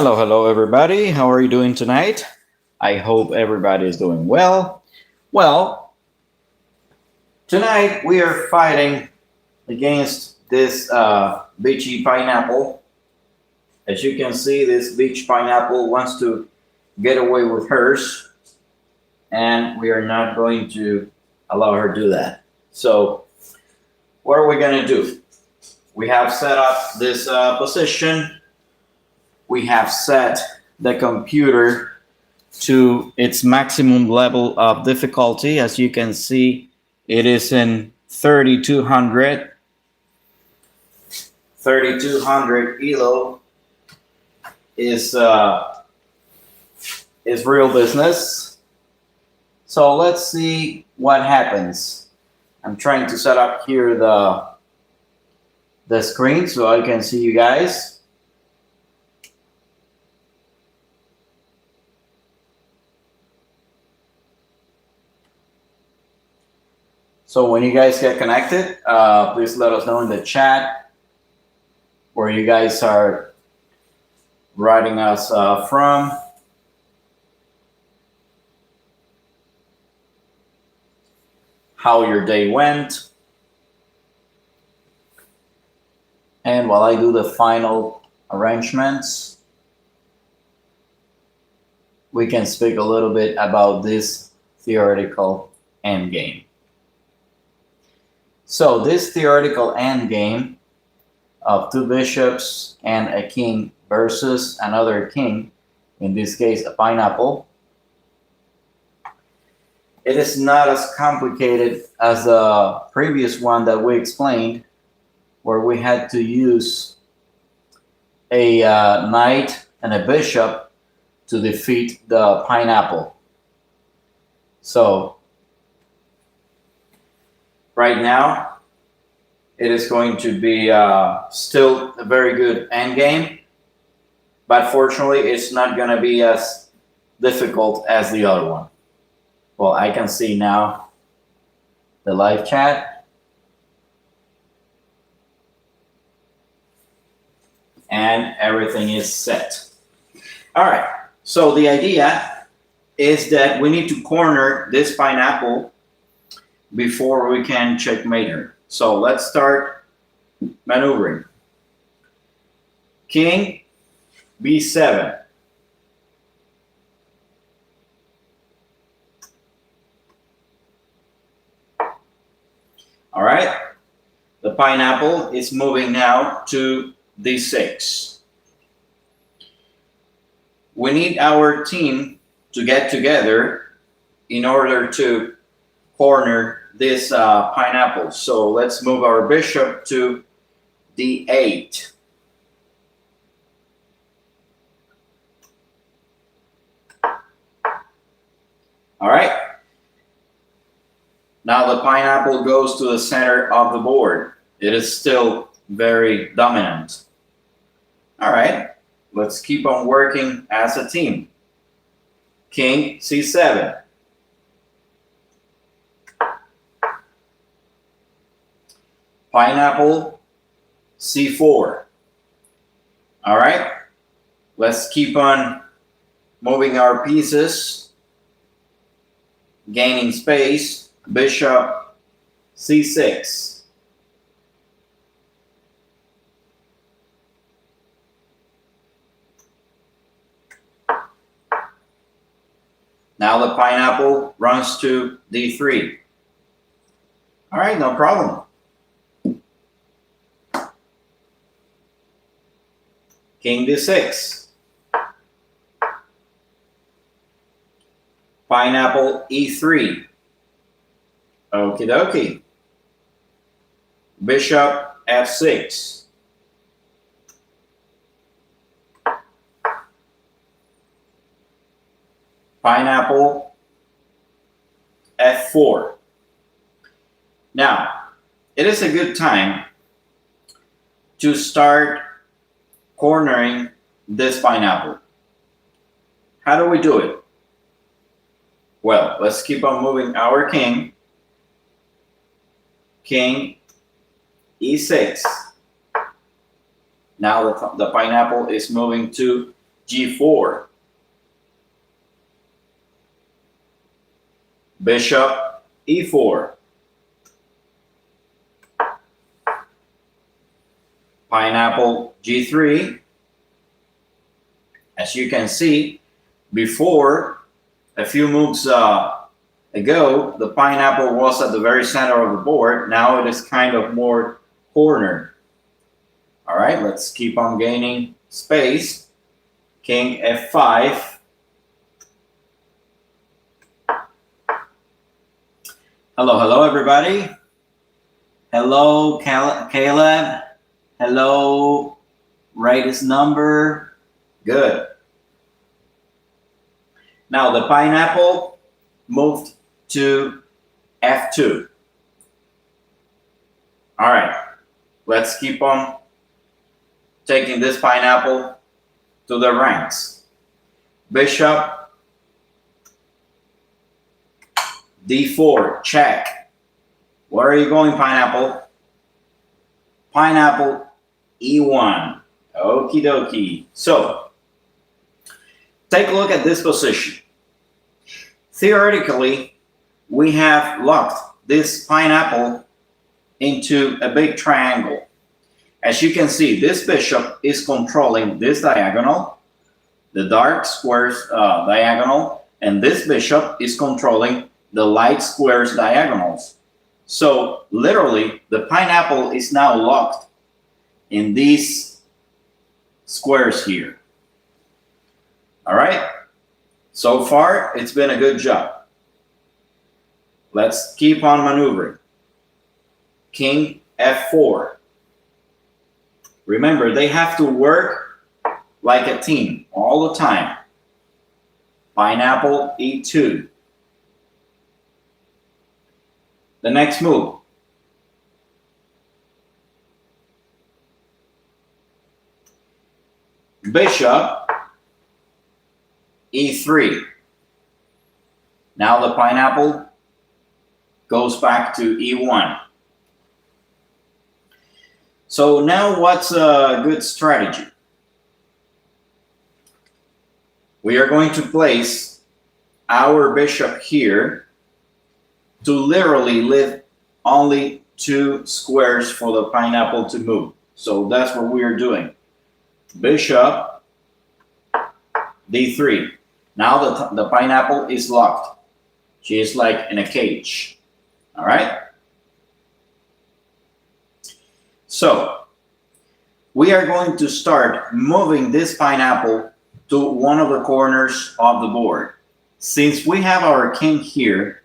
Hello, everybody. How are you doing tonight? I hope everybody is doing well. Well, tonight we are fighting against this beachy pineapple. As you can see, this beach pineapple wants to get away with hers, and we are not going to allow her to do that. So, what are we going to do? We have set up this position. We have set the computer to its maximum level of difficulty. As you can see, it is in 3200. 3200 elo is real business. So let's see what happens. I'm trying to set up here the screen so I can see you guys. So when you guys get connected, please let us know in the chat where you guys are writing us from. How your day went. And while I do the final arrangements, we can speak a little bit about this theoretical endgame. So this theoretical endgame of two bishops and a king versus another king, in this case a pineapple, it is not as complicated as the previous one that we explained, where we had to use a knight and a bishop to defeat the pineapple. So right now, it is going to be still a very good endgame, but fortunately, it's not going to be as difficult as the other one. Well, I can see now the live chat. And everything is set. All right, so the idea is that we need to corner this pineapple before we can checkmate her. So let's start maneuvering. King b7. All right, the pineapple is moving now to d6. We need our team to get together in order to corner this pineapple. So let's move our bishop to d8. All right. Now the pineapple goes to the center of the board. It is still very dominant. All right. Let's keep on working as a team. King c7. Pineapple c4. All right. Let's keep on moving our pieces, gaining space. Bishop c6. Now the pineapple runs to d3. All right, no problem. King d6. Pineapple e3. Okie dokie. Bishop f6. Pineapple f4. Now, it is a good time to start cornering this pineapple. How do we do it? Well, let's keep on moving our king. King e6. Now the pineapple is moving to G4. Bishop E4. Pineapple G3. As you can see, before a few moves ago, the pineapple was at the very center of the board. Now it is kind of more cornered. All right, let's keep on gaining space. King F5. Hello, everybody. Hello, Caleb. Hello, write his number. Good. Now the pineapple moved to F2. All right, let's keep on taking this pineapple to the ranks. Bishop D4, check. Where are you going, pineapple? Pineapple E1. Okie dokie. So, take a look at this position. Theoretically, we have locked this pineapple into a big triangle. As you can see, this bishop is controlling this diagonal, the dark squares diagonal, and this bishop is controlling the light squares diagonals. So literally, the pineapple is now locked in these squares here. All right, so far it's been a good job. Let's keep on maneuvering. King F4. Remember, they have to work like a team all the time. Pineapple E2. The next move. Bishop E3. Now the pineapple goes back to E1. So now what's a good strategy? We are going to place our bishop here to literally leave only 2 squares for the pineapple to move. So that's what we are doing. Bishop D3. Now the pineapple is locked. She is like in a cage. All right? So we are going to start moving this pineapple to one of the corners of the board. Since we have our king here,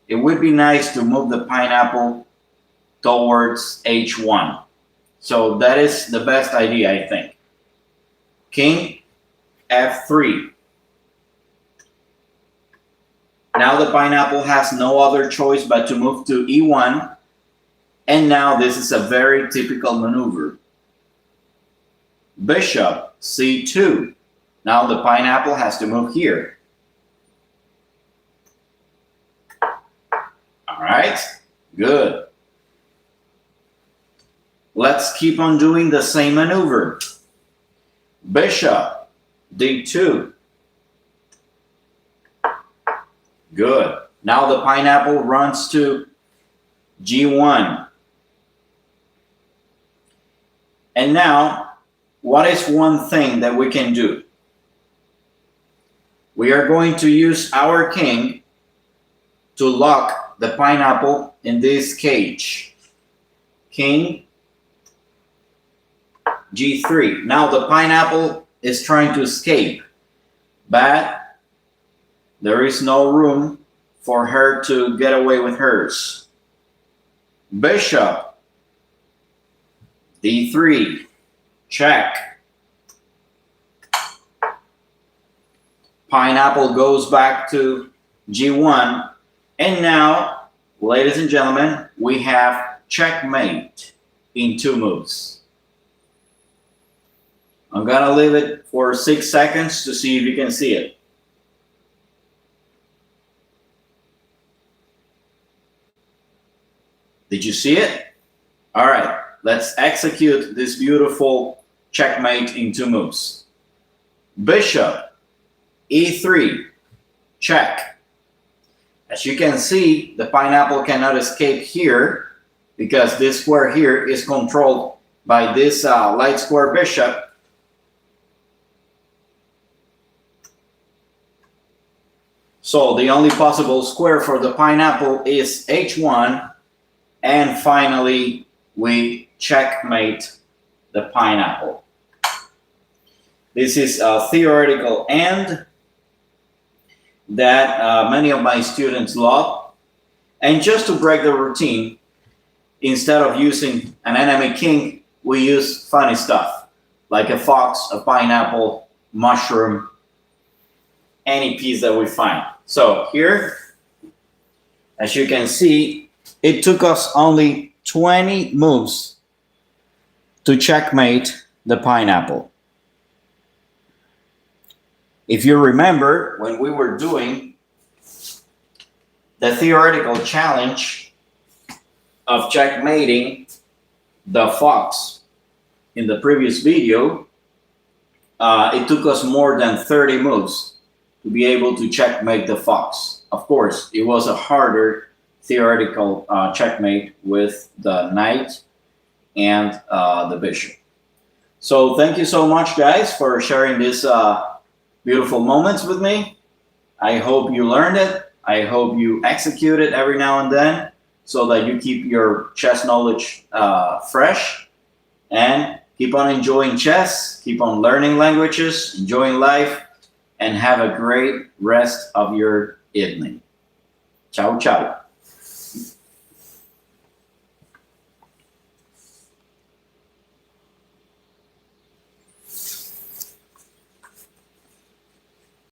it would be nice to move the pineapple towards H1. So that is the best idea, I think. King F3. Now the pineapple has no other choice but to move to E1. And now this is a very typical maneuver. Bishop C2. Now the pineapple has to move here. All right, good. Let's keep on doing the same maneuver. Bishop D2. Good. Now the pineapple runs to G1. And now, what is one thing that we can do? We are going to use our king to lock the pineapple in this cage. King G3. Now the pineapple is trying to escape, but there is no room for her to get away with hers. Bishop D3. Check. Pineapple goes back to G1. And now, ladies and gentlemen, we have checkmate in 2 moves. I'm gonna leave it for 6 seconds to see if you can see it. Did you see it? All right, let's execute this beautiful checkmate in 2 moves. Bishop, e3, check. As you can see, the pineapple cannot escape here because this square here is controlled by this light square bishop. So the only possible square for the pineapple is h1, and finally we checkmate the pineapple. This is a theoretical end that many of my students love. And just to break the routine, instead of using an enemy king, we use funny stuff like a fox, a pineapple, mushroom, any piece that we find. So here, as you can see, it took us only 20 moves to checkmate the pineapple. If you remember, when we were doing the theoretical challenge of checkmating the fox in the previous video, it took us more than 30 moves to be able to checkmate the fox. Of course, it was a harder theoretical checkmate with the knight and the bishop. So thank you so much, guys, for sharing this beautiful moments with me. I hope you learned it. I hope you execute it every now and then so that you keep your chess knowledge fresh, and keep on enjoying chess, keep on learning languages, enjoying life, and have a great rest of your evening. Ciao, ciao.